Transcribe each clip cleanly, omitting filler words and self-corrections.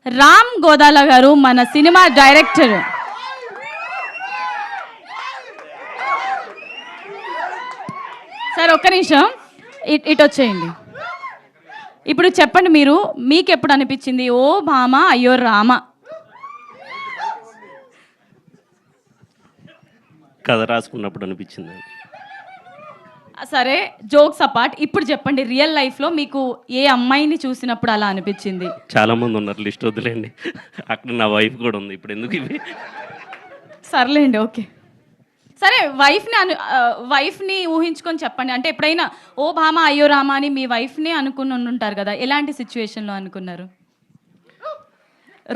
రామ్ గోదాల గారు మన cinema director. Sir ఒక్క నిమిషం ఇటు వచ్చేయండి. ఇప్పుడు చెప్పండి, మీకు ఎప్పుడు అనిపించింది ఓ భామ అయ్యో రామ? కథ రాసుకున్నప్పుడు అనిపించింది. సరే, జోక్స్ అపార్ట్, ఇప్పుడు చెప్పండి, రియల్ లైఫ్లో మీకు ఏ అమ్మాయిని చూసినప్పుడు అలా అనిపించింది? చాలా మంది ఉన్నారు, లిస్ట్ వదిలేండి. అక్కడ నా వైఫ్ కూడా ఉంది, ఇప్పుడు ఎందుకు ఇవి? సర్లేండి, ఓకే. సరే, వైఫ్ని ఊహించుకొని చెప్పండి. అంటే ఎప్పుడైనా ఓ భామ అయ్యో రామ అని మీ వైఫ్ని అనుకుని ఉంటారు కదా, ఎలాంటి సిచ్యువేషన్లో అనుకున్నారు?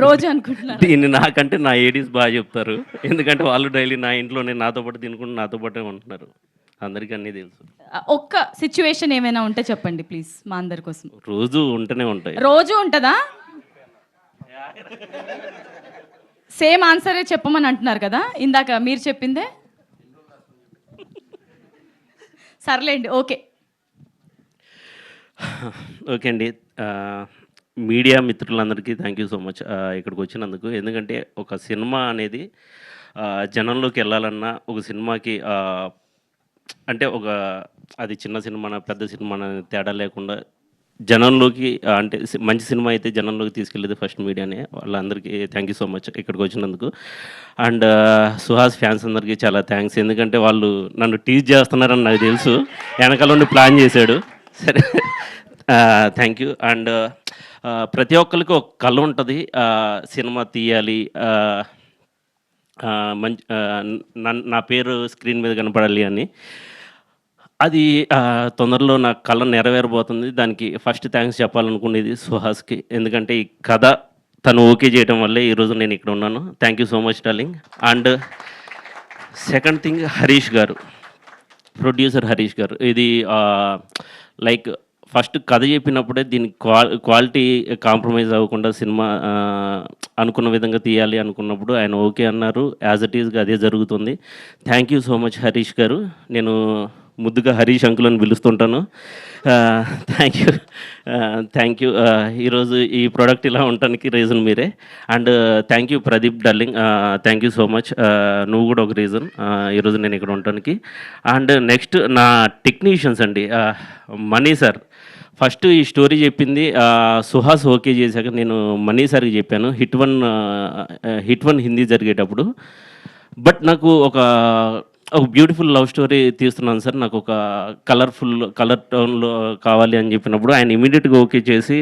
రోజు అనుకుంటున్నారు? దీన్ని నాకంటే నా ఏడీస్ బాగా చెప్తారు, ఎందుకంటే వాళ్ళు డైలీ నా ఇంట్లోనే నాతో పాటు తినుకుంటూ నాతో పాటే ఉంటున్నారు, అందరికీ అన్నీ తెలుసు. ఒక్క సిచ్యువేషన్ ఏమైనా ఉంటే చెప్పండి ప్లీజ్, మా అందరి కోసం. రోజు ఉంటూనే ఉంటాయి. రోజు ఉంటుందా? సేమ్ ఆన్సరే చెప్పమని అంటున్నారు కదా ఇందాక మీరు చెప్పిందే. సర్లేండి, ఓకే. ఓకే అండి, మీడియా మిత్రులందరికీ థ్యాంక్ యూ సో మచ్ ఇక్కడికి వచ్చినందుకు. ఎందుకంటే ఒక సినిమా అనేది జనంలోకి వెళ్ళాలన్నా, ఒక సినిమాకి అంటే అది చిన్న సినిమా పెద్ద సినిమా తేడా లేకుండా జనంలోకి, అంటే మంచి సినిమా అయితే జనంలోకి తీసుకెళ్ళేది ఫస్ట్ మీడియానే. వాళ్ళందరికీ థ్యాంక్ యూ సో మచ్ ఇక్కడికి వచ్చినందుకు. అండ్ సుహాస్ ఫ్యాన్స్ అందరికీ చాలా థ్యాంక్స్, ఎందుకంటే వాళ్ళు నన్ను టీజ్ చేస్తున్నారని నాకు తెలుసు, వెనకాల నుండి ప్లాన్ చేశాడు. సరే, థ్యాంక్ యూ. అండ్ ప్రతి ఒక్కరికి ఒక కళ ఉంటుంది, సినిమా తీయాలి, మంచి నా పేరు స్క్రీన్ మీద కనపడాలి అని. అది తొందరలో నా కళ నెరవేరబోతుంది. దానికి ఫస్ట్ థ్యాంక్స్ చెప్పాలనుకునేది సుహాస్కి, ఎందుకంటే ఈ కథ తను ఓకే చేయడం వల్లే ఈరోజు నేను ఇక్కడ ఉన్నాను. Thank you so much darling. And second thing, Harish గారు, ప్రొడ్యూసర్ హరీష్ గారు. ఇది లైక్ ఫస్ట్ కథ చెప్పినప్పుడే దీని క్వాలిటీ కాంప్రమైజ్ అవ్వకుండా సినిమా అనుకున్న విధంగా తీయాలి అనుకున్నప్పుడు ఆయన ఓకే అన్నారు. యాజ్ ఇట్ ఈజ్గా అదే జరుగుతుంది. Thank you so much Harish గారు. నేను ముద్దుగా హరీష్ అంకుల్ అని పిలుస్తుంటాను. Thank you. ఈరోజు ఈ ప్రోడక్ట్ ఇలా ఉండటానికి రీజన్ మీరే. And thank you Pradeep darling, thank you so much. నువ్వు కూడా ఒక రీజన్ ఈరోజు నేను ఇక్కడ ఉండటానికి. అండ్ నెక్స్ట్ నా టెక్నీషియన్స్ అండి, మనీ సార్. ఫస్ట్ ఈ స్టోరీ చెప్పింది సుహాస్ ఓకే చేశాక నేను మనీ సార్కి చెప్పాను, హిట్ వన్ హిందీ జరిగేటప్పుడు. బట్ నాకు ఒక బ్యూటిఫుల్ లవ్ స్టోరీ తీస్తున్నాను సార్, నాకు ఒక కలర్ టోన్లో కావాలి అని చెప్పినప్పుడు ఆయన ఇమీడియట్గా ఓకే చేసి,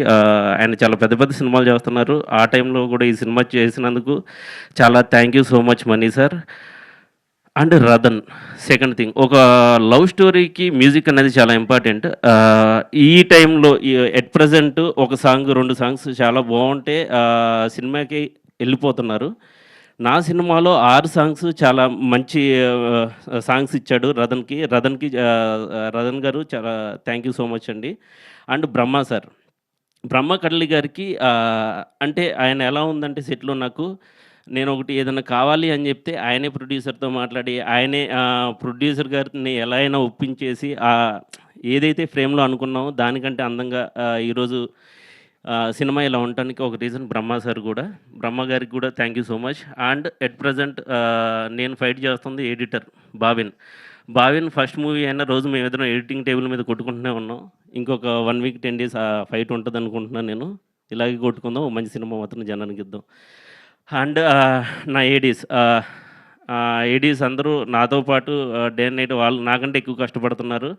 ఆయన చాలా పెద్ద పెద్ద సినిమాలు చేస్తున్నారు, ఆ టైంలో కూడా ఈ సినిమా చేసినందుకు చాలా thank you so much money sir. And Radan, second thing, ఒక లవ్ స్టోరీకి మ్యూజిక్ అనేది చాలా ఇంపార్టెంట్. ఈ టైంలో ఎట్ ప్రజెంట్ ఒక సాంగ్ 2 సాంగ్స్ చాలా బాగుంటే సినిమాకి వెళ్ళిపోతున్నారు. నా సినిమాలో 6 సాంగ్స్ చాలా మంచి సాంగ్స్ ఇచ్చాడు రదన్ గారు, చాలా థ్యాంక్ యూ సో మచ్ అండి. అండ్ బ్రహ్మ సార్, బ్రహ్మ కడలి గారికి అంటే ఆయన ఎలా ఉందంటే సెట్లో నాకు, నేను ఒకటి ఏదైనా కావాలి అని చెప్తే ఆయనే ప్రొడ్యూసర్తో మాట్లాడి, ఆయనే ప్రొడ్యూసర్ గారిని ఎలా అయినా ఒప్పించేసి ఏదైతే ఫ్రేమ్లో అనుకున్నామో దానికంటే అందంగా ఈరోజు సినిమా ఇలా ఉండటానికి ఒక రీజన్ బ్రహ్మ సార్ కూడా. బ్రహ్మ గారికి కూడా thank you so much. And at present నేను ఫైట్ చేస్తుంది ఎడిటర్ బావిన్. ఫస్ట్ మూవీ అయినా రోజు మేము ఏదైనా ఎడిటింగ్ టేబుల్ మీద కొట్టుకుంటూనే ఉన్నాం. ఇంకొక 1 వీక్ 10 డేస్ ఫైట్ ఉంటుంది అనుకుంటున్నాను నేను. ఇలాగే కొట్టుకుందాం, మంచి సినిమా మాత్రం జనానికి ఇద్దాం. అండ్ నా ఏడీస్ అందరూ నాతో పాటు డే అండ్ నైట్ వాళ్ళు నాకంటే ఎక్కువ కష్టపడుతున్నారు.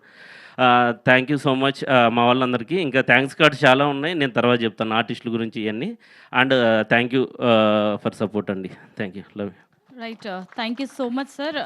థ్యాంక్ యూ సో మచ్ మా వాళ్ళందరికీ. ఇంకా థ్యాంక్స్ కార్డ్స్ చాలా ఉన్నాయి, నేను తర్వాత చెప్తాను ఆర్టిస్టుల గురించి ఇవన్నీ. And thank you for support అండి. Thank you, love you. Right, thank you so much sir.